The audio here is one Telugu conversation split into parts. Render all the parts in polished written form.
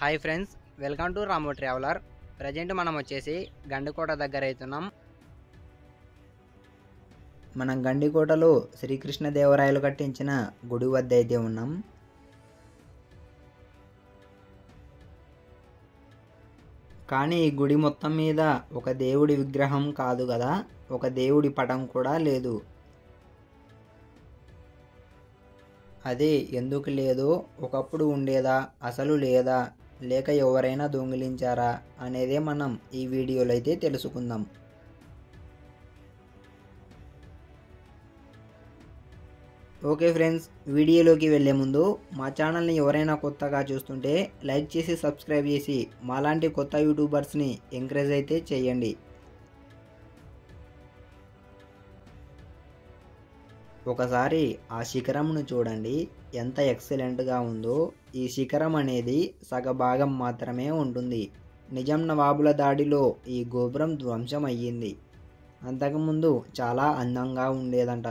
హాయ్ ఫ్రెండ్స్, వెల్కమ్ టు రామో ట్రావెలర్. ప్రజెంట్ మనం వచ్చేసి గండికోట దగ్గర అవుతున్నాం. మనం గండికోటలో శ్రీకృష్ణదేవరాయలు కట్టించిన గుడి వద్ద అయితే ఉన్నాం. కానీ ఈ గుడి మొత్తం మీద ఒక దేవుడి విగ్రహం కాదు కదా, ఒక దేవుడి పటం కూడా లేదు. అదే ఎందుకు లేదో, ఒకప్పుడు ఉండేదా, అసలు లేదా, లేక ఎవరైనా దొంగిలించారా అనేదే మనం ఈ వీడియోలో అయితే తెలుసుకుందాం. ఓకే ఫ్రెండ్స్, వీడియోలోకి వెళ్ళే ముందు మా ఛానల్ని ఎవరైనా కొత్తగా చూస్తుంటే లైక్ చేసి సబ్స్క్రైబ్ చేసి మాలాంటి కొత్త యూట్యూబర్స్ని ఎంకరేజ్ అయితే చేయండి. ఒకసారి ఆ శిఖరంను చూడండి, ఎంత ఎక్సలెంట్గా ఉందో. ఈ శిఖరం అనేది సగభాగం మాత్రమే ఉంటుంది. నిజాం నవాబుల దాడిలో ఈ గోపురం ధ్వంసం అయ్యింది. అంతకుముందు చాలా అందంగా ఉండేదంట.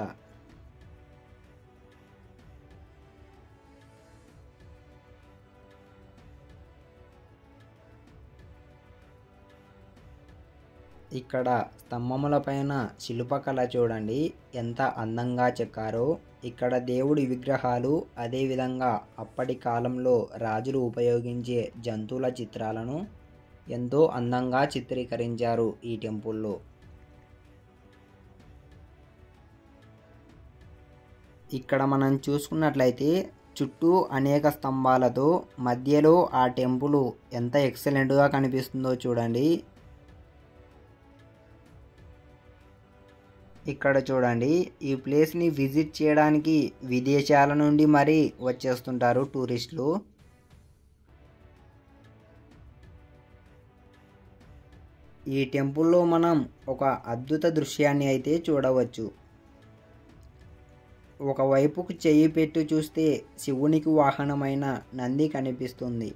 ఇక్కడ స్తంభముల పైన శిల్పకళ చూడండి, ఎంత అందంగా చెక్కారో. ఇక్కడ దేవుడి విగ్రహాలు, అదేవిధంగా అప్పటి కాలంలో రాజులు ఉపయోగించే జంతువుల చిత్రాలను ఎంతో అందంగా చిత్రీకరించారు ఈ టెంపుల్లో. ఇక్కడ మనం చూసుకున్నట్లయితే చుట్టూ అనేక స్తంభాలతో మధ్యలో ఆ టెంపుల్ ఎంత ఎక్సలెంట్గా కనిపిస్తుందో చూడండి. ఇక్కడ చూడండి, ఈ ప్లేస్ని విజిట్ చేయడానికి విదేశాల నుండి మరీ వచ్చేస్తుంటారు టూరిస్టులు. ఈ టెంపుల్లో మనం ఒక అద్భుత దృశ్యాన్ని అయితే చూడవచ్చు. ఒకవైపుకు చెయ్యి పెట్టి చూస్తే శివునికి వాహనమైన నంది కనిపిస్తుంది.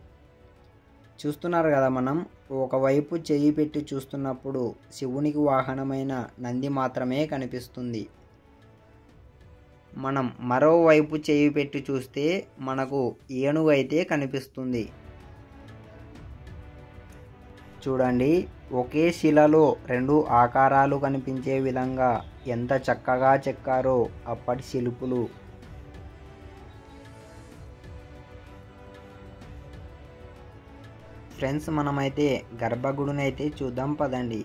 చూస్తున్నారు కదా, మనం ఒకవైపు చెయ్యి పెట్టి చూస్తున్నప్పుడు శివునికి వాహనమైన నంది మాత్రమే కనిపిస్తుంది. మనం మరోవైపు చెయ్యి పెట్టి చూస్తే మనకు ఏనుగు అయితే కనిపిస్తుంది. చూడండి, ఒకే శిలలో రెండు ఆకారాలు కనిపించే విధంగా ఎంత చక్కగా చెక్కారో అప్పటి శిల్పులు. ఫ్రెండ్స్, మనమైతే గర్భగుడిని అయితే చూద్దాం పదండి.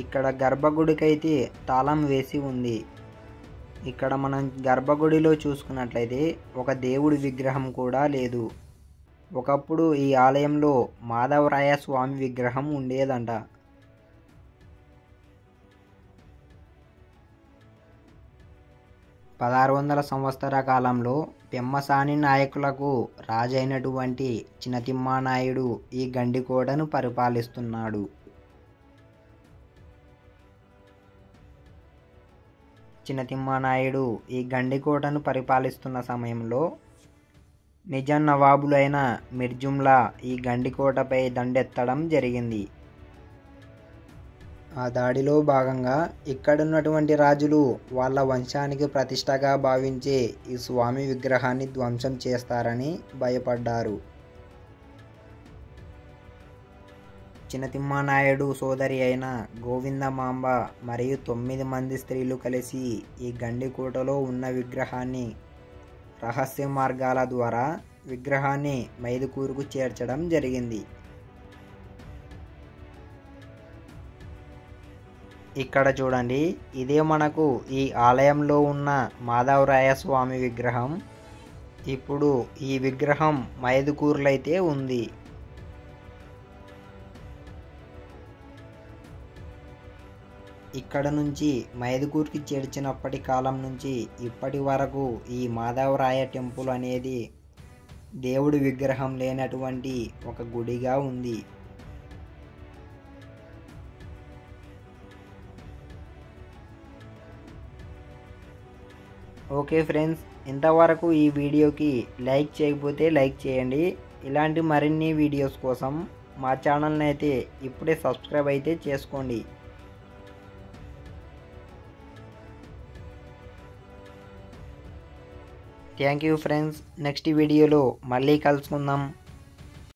ఇక్కడ గర్భగుడికైతే తాళం వేసి ఉంది. ఇక్కడ మనం గర్భగుడిలో చూసుకున్నట్లయితే ఒక దేవుడి విగ్రహం కూడా లేదు. ఒకప్పుడు ఈ ఆలయంలో మాధవరాయ స్వామి విగ్రహం ఉండేదంట. పదహారు సంవత్సర కాలంలో పెమ్మసాని నాయకులకు రాజైనటువంటి చినతిమ్మానాయుడు ఈ గండికోటను పరిపాలిస్తున్నాడు. చినతిమ్మానాయుడు ఈ గండికోటను పరిపాలిస్తున్న సమయంలో నిజాం నవాబులైన మిర్జుంలా ఈ గండికోటపై దండెత్తడం జరిగింది. ఆ దాడిలో భాగంగా ఇక్కడున్నటువంటి రాజులు వాళ్ళ వంశానికి ప్రతిష్టగా భావించే ఈ స్వామి విగ్రహాన్ని ధ్వంసం చేస్తారని భయపడ్డారు. చినతిమ్మానాయుడు సోదరి అయిన గోవిందమాంబ మరియు 9 మంది స్త్రీలు కలిసి ఈ గండికోటలో ఉన్న విగ్రహాన్ని రహస్య మార్గాల ద్వారా విగ్రహాన్ని మైదుకూరుకు చేర్చడం జరిగింది. ఇక్కడ చూడండి, ఇదే మనకు ఈ ఆలయంలో ఉన్న మాధవరాయ స్వామి విగ్రహం. ఇప్పుడు ఈ విగ్రహం మైదుకూరులో అయితే ఉంది. ఇక్కడ నుంచి మైదుకూరుకి చేర్చినప్పటి కాలం నుంచి ఇప్పటి వరకు ఈ మాధవరాయ టెంపుల్ అనేది దేవుడి విగ్రహం లేనటువంటి ఒక గుడిగా ఉంది. ఓకే ఫ్రెండ్స్, ఇంతవరకు ఈ వీడియోకి లైక్ చేయకపోతే లైక్ చేయండి. ఇలాంటి మరిన్ని వీడియోస్ కోసం మా ఛానల్ని అయితే ఇప్పుడే సబ్స్క్రైబ్ అయితే చేసుకోండి. థ్యాంక్ యూ ఫ్రెండ్స్, నెక్స్ట్ వీడియోలో మళ్ళీ కలుసుకుందాం.